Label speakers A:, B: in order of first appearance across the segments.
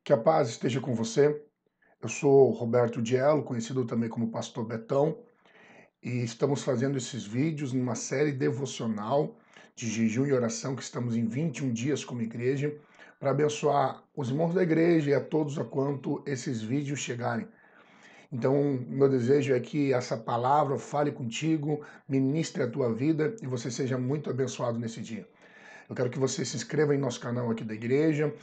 A: Que a paz esteja com você. Eu sou Roberto Diello, conhecido também como Pastor Betão, e estamos fazendo esses vídeos numa série devocional de jejum e oração que estamos em 21 dias como igreja, para abençoar os irmãos da igreja e a todos a quanto esses vídeos chegarem. Então, meu desejo é que essa palavra fale contigo, ministre a tua vida e você seja muito abençoado nesse dia. Eu quero que você se inscreva em nosso canal aqui da igreja,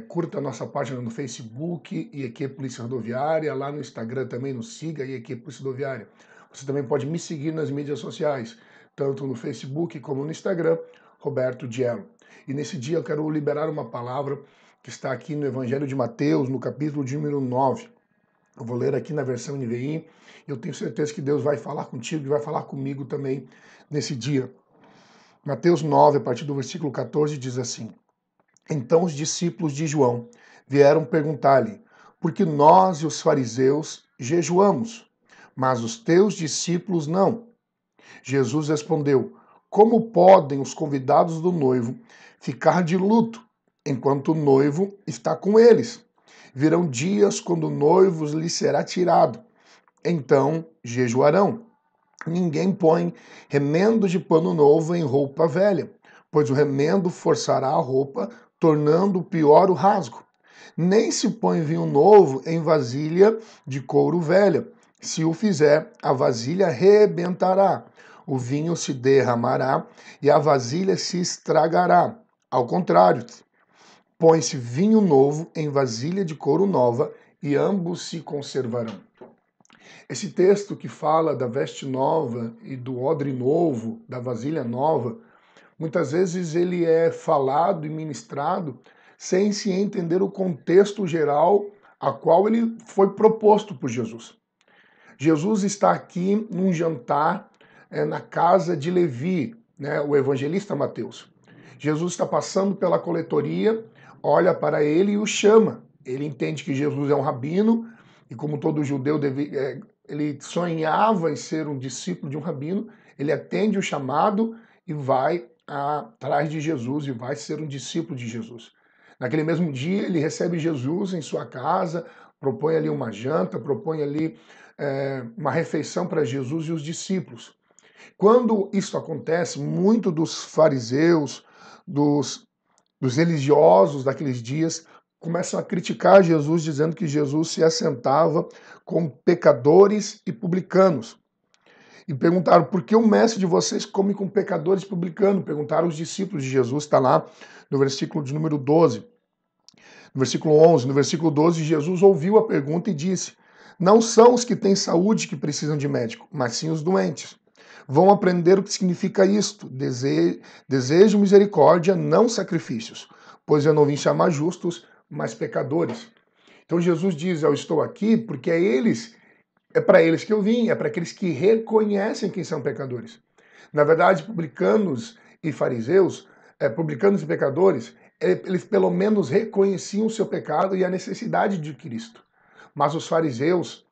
A: curta a nossa página no Facebook, IEQ Polícia Rodoviária, lá no Instagram também nos siga, IEQ Polícia Rodoviária. Você também pode me seguir nas mídias sociais, tanto no Facebook como no Instagram, Roberto Diello. E nesse dia eu quero liberar uma palavra que está aqui no Evangelho de Mateus, no capítulo de número 9. Eu vou ler aqui na versão NVI, e eu tenho certeza que Deus vai falar contigo e vai falar comigo também nesse dia. Mateus 9, a partir do versículo 14, diz assim: Então os discípulos de João vieram perguntar-lhe: Por que nós e os fariseus jejuamos, mas os teus discípulos não? Jesus respondeu: Como podem os convidados do noivo ficar de luto enquanto o noivo está com eles? Virão dias quando o noivo lhes será tirado, então jejuarão. Ninguém põe remendo de pano novo em roupa velha, pois o remendo forçará a roupa, tornando pior o rasgo. Nem se põe vinho novo em vasilha de couro velha. Se o fizer, a vasilha rebentará, o vinho se derramará e a vasilha se estragará. Ao contrário, põe-se vinho novo em vasilha de couro nova e ambos se conservarão. Esse texto que fala da veste nova e do odre novo, da vasilha nova, muitas vezes ele é falado e ministrado sem se entender o contexto geral a qual ele foi proposto por Jesus. Jesus está aqui num jantar na casa de Levi, né, o evangelista Mateus. Jesus está passando pela coletoria, olha para ele e o chama. Ele entende que Jesus é um rabino e como todo judeu ele sonhava em ser um discípulo de um rabino, ele atende o chamado e vai atrás de Jesus e vai ser um discípulo de Jesus. Naquele mesmo dia, ele recebe Jesus em sua casa, propõe ali uma janta, propõe ali uma refeição para Jesus e os discípulos. Quando isso acontece, muito dos fariseus, dos religiosos daqueles dias, começam a criticar Jesus, dizendo que Jesus se assentava com pecadores e publicanos. E perguntaram, por que o mestre de vocês come com pecadores e publicanos? Perguntaram os discípulos de Jesus, está lá no versículo de número 12. No versículo 11, no versículo 12, Jesus ouviu a pergunta e disse: Não são os que têm saúde que precisam de médico, mas sim os doentes. Vão aprender o que significa isto: desejo misericórdia, não sacrifícios, pois eu não vim chamar justos, mas pecadores. Então Jesus diz: Eu estou aqui porque é para eles que eu vim, é para aqueles que reconhecem que são pecadores. Na verdade, publicanos e fariseus, publicanos e pecadores, eles pelo menos reconheciam o seu pecado e a necessidade de Cristo. Mas os fariseus,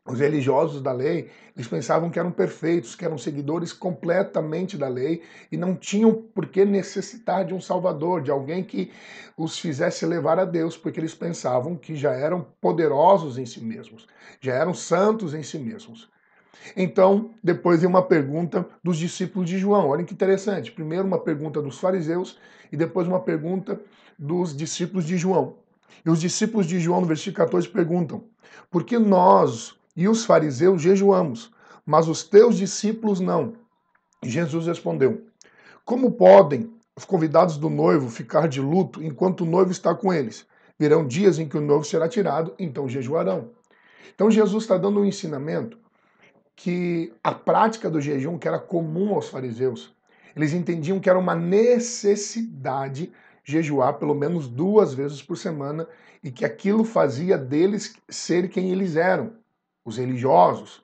A: os religiosos da lei, eles pensavam que eram perfeitos, que eram seguidores completamente da lei e não tinham por que necessitar de um salvador, de alguém que os fizesse levar a Deus, porque eles pensavam que já eram poderosos em si mesmos, já eram santos em si mesmos. Então, depois vem uma pergunta dos discípulos de João. Olha que interessante. Primeiro uma pergunta dos fariseus e depois uma pergunta dos discípulos de João. E os discípulos de João, no versículo 14, perguntam: Por que nós e os fariseus jejuamos, mas os teus discípulos não? E Jesus respondeu: Como podem os convidados do noivo ficar de luto enquanto o noivo está com eles? Virão dias em que o noivo será tirado, então jejuarão. Então Jesus está dando um ensinamento que a prática do jejum, que era comum aos fariseus, eles entendiam que era uma necessidade jejuar pelo menos 2 vezes por semana e que aquilo fazia deles ser quem eles eram, os religiosos.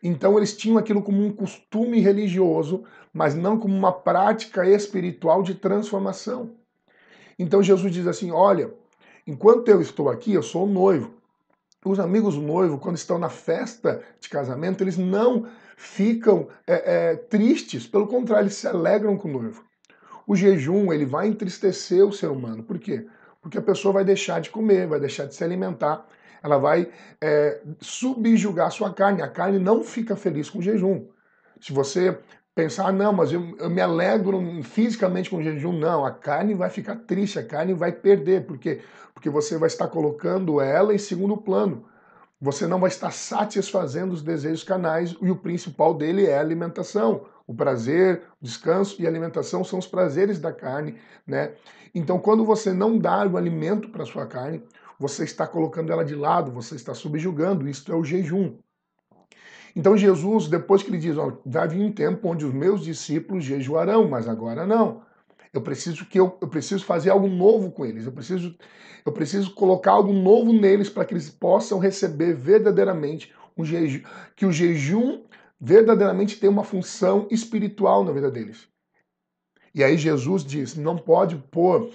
A: Então eles tinham aquilo como um costume religioso, mas não como uma prática espiritual de transformação. Então Jesus diz assim: olha, enquanto eu estou aqui, eu sou o noivo. Os amigos do noivo, quando estão na festa de casamento, eles não ficam tristes, pelo contrário, eles se alegram com o noivo. O jejum, ele vai entristecer o ser humano. Por quê? Porque a pessoa vai deixar de comer, vai deixar de se alimentar, ela vai subjugar a sua carne. A carne não fica feliz com o jejum. Se você pensar, não, mas eu me alegro fisicamente com o jejum, não, a carne vai ficar triste, a carne vai perder, porque você vai estar colocando ela em segundo plano. Você não vai estar satisfazendo os desejos carnais e o principal dele é a alimentação. O prazer, o descanso e a alimentação são os prazeres da carne, né? Então, quando você não dá o alimento para a sua carne, você está colocando ela de lado, você está subjugando, isso é o jejum. Então Jesus, depois que ele diz, ó, vai vir um tempo onde os meus discípulos jejuarão, mas agora não. Eu preciso fazer algo novo com eles. Eu preciso colocar algo novo neles para que eles possam receber verdadeiramente um jejum, que o jejum verdadeiramente tem uma função espiritual na vida deles. E aí Jesus diz, não pode pôr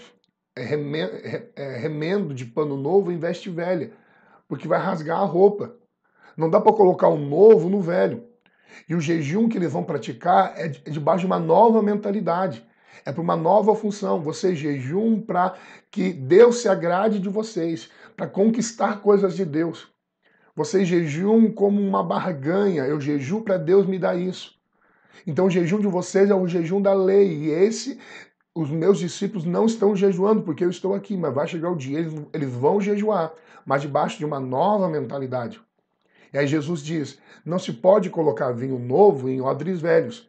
A: remendo de pano novo em veste velha, porque vai rasgar a roupa. Não dá para colocar um novo no velho. E o jejum que eles vão praticar é debaixo de uma nova mentalidade. É para uma nova função. Vocês jejum para que Deus se agrade de vocês, para conquistar coisas de Deus. Vocês jejum como uma barganha. Eu jejuo para Deus me dar isso. Então o jejum de vocês é o jejum da lei. E os meus discípulos não estão jejuando porque eu estou aqui, mas vai chegar o dia, eles vão jejuar, mas debaixo de uma nova mentalidade. E aí Jesus diz, não se pode colocar vinho novo em odres velhos,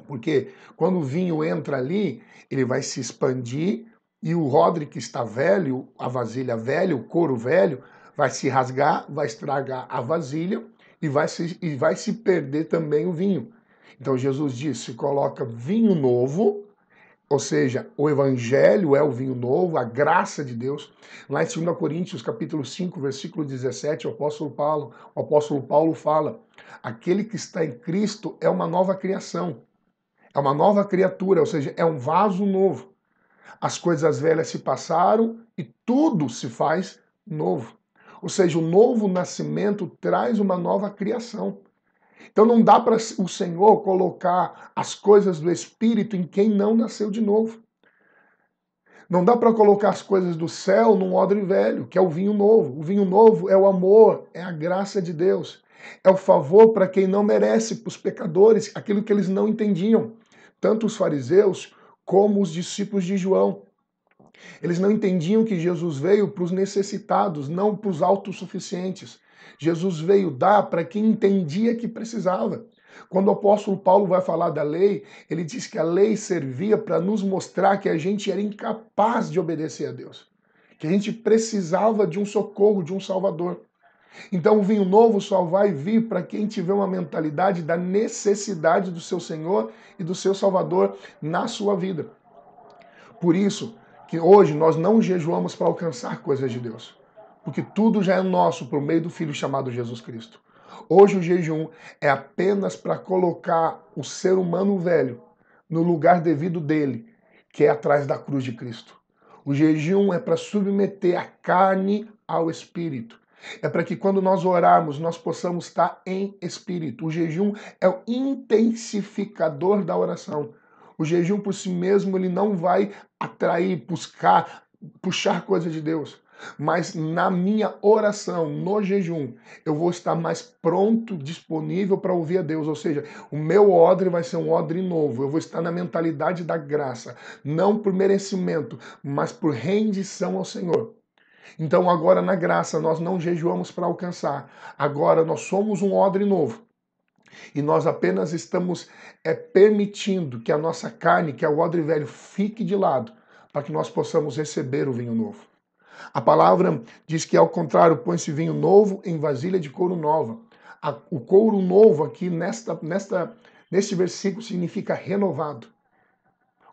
A: porque quando o vinho entra ali, ele vai se expandir e o odre que está velho, a vasilha velha, o couro velho, vai se rasgar, vai estragar a vasilha e vai se perder também o vinho. Então Jesus diz, se coloca vinho novo, ou seja, o evangelho é o vinho novo, a graça de Deus. Lá em 2 Coríntios, capítulo 5, versículo 17, o apóstolo Paulo fala: aquele que está em Cristo é uma nova criação, é uma nova criatura, ou seja, é um vaso novo. As coisas velhas se passaram e tudo se faz novo. Ou seja, o novo nascimento traz uma nova criação. Então não dá para o Senhor colocar as coisas do Espírito em quem não nasceu de novo. Não dá para colocar as coisas do céu num odre velho, que é o vinho novo. O vinho novo é o amor, é a graça de Deus. É o favor para quem não merece, para os pecadores, aquilo que eles não entendiam. Tanto os fariseus como os discípulos de João. Eles não entendiam que Jesus veio para os necessitados, não para os autossuficientes. Jesus veio dar para quem entendia que precisava. Quando o apóstolo Paulo vai falar da lei, ele diz que a lei servia para nos mostrar que a gente era incapaz de obedecer a Deus, que a gente precisava de um socorro, de um Salvador. Então o vinho novo só vai vir para quem tiver uma mentalidade da necessidade do seu Senhor e do seu Salvador na sua vida. Por isso que hoje nós não jejuamos para alcançar coisas de Deus, porque tudo já é nosso por meio do Filho chamado Jesus Cristo. Hoje o jejum é apenas para colocar o ser humano velho no lugar devido dele, que é atrás da cruz de Cristo. O jejum é para submeter a carne ao espírito. É para que quando nós orarmos, nós possamos estar em espírito. O jejum é o intensificador da oração. O jejum por si mesmo, ele não vai atrair, buscar, puxar coisa de Deus. Mas na minha oração, no jejum, eu vou estar mais pronto, disponível para ouvir a Deus. Ou seja, o meu odre vai ser um odre novo. Eu vou estar na mentalidade da graça. Não por merecimento, mas por rendição ao Senhor. Então agora na graça nós não jejuamos para alcançar. Agora nós somos um odre novo. E nós apenas estamos permitindo que a nossa carne, que é o odre velho, fique de lado, para que nós possamos receber o vinho novo. A palavra diz que, ao contrário, põe-se vinho novo em vasilha de couro nova. O couro novo aqui, neste versículo, significa renovado.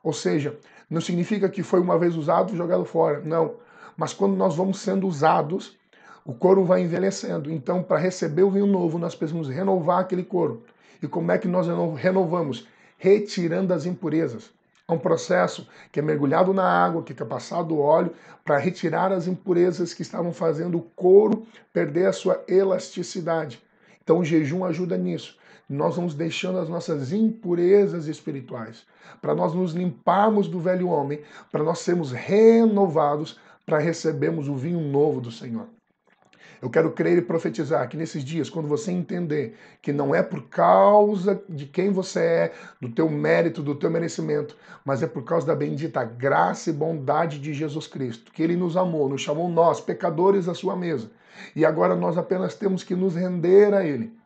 A: Ou seja, não significa que foi uma vez usado e jogado fora. Não. Mas quando nós vamos sendo usados, o couro vai envelhecendo. Então, para receber o vinho novo, nós precisamos renovar aquele couro. E como é que nós renovamos? Retirando as impurezas. É um processo que é mergulhado na água, que é passado o óleo, para retirar as impurezas que estavam fazendo o couro perder a sua elasticidade. Então o jejum ajuda nisso. Nós vamos deixando as nossas impurezas espirituais, para nós nos limparmos do velho homem, para nós sermos renovados para recebermos o vinho novo do Senhor. Eu quero crer e profetizar que nesses dias, quando você entender que não é por causa de quem você é, do teu mérito, do teu merecimento, mas é por causa da bendita graça e bondade de Jesus Cristo, que Ele nos amou, nos chamou nós, pecadores, à sua mesa. E agora nós apenas temos que nos render a Ele.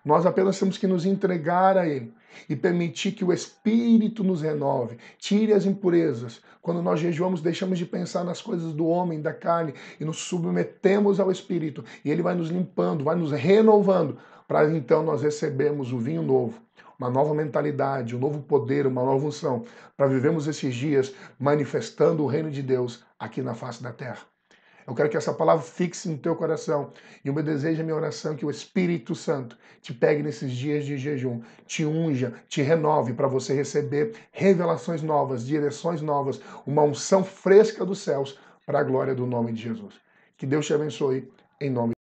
A: Nós apenas temos que nos entregar a Ele e permitir que o Espírito nos renove, tire as impurezas. Quando nós jejuamos, deixamos de pensar nas coisas do homem, da carne, e nos submetemos ao Espírito. E Ele vai nos limpando, vai nos renovando, para então nós recebermos o vinho novo, uma nova mentalidade, um novo poder, uma nova unção, para vivermos esses dias manifestando o reino de Deus aqui na face da terra. Eu quero que essa palavra fixe no teu coração. E o meu desejo, a minha oração, é que o Espírito Santo te pegue nesses dias de jejum, te unja, te renove para você receber revelações novas, direções novas, uma unção fresca dos céus para a glória do nome de Jesus. Que Deus te abençoe em nome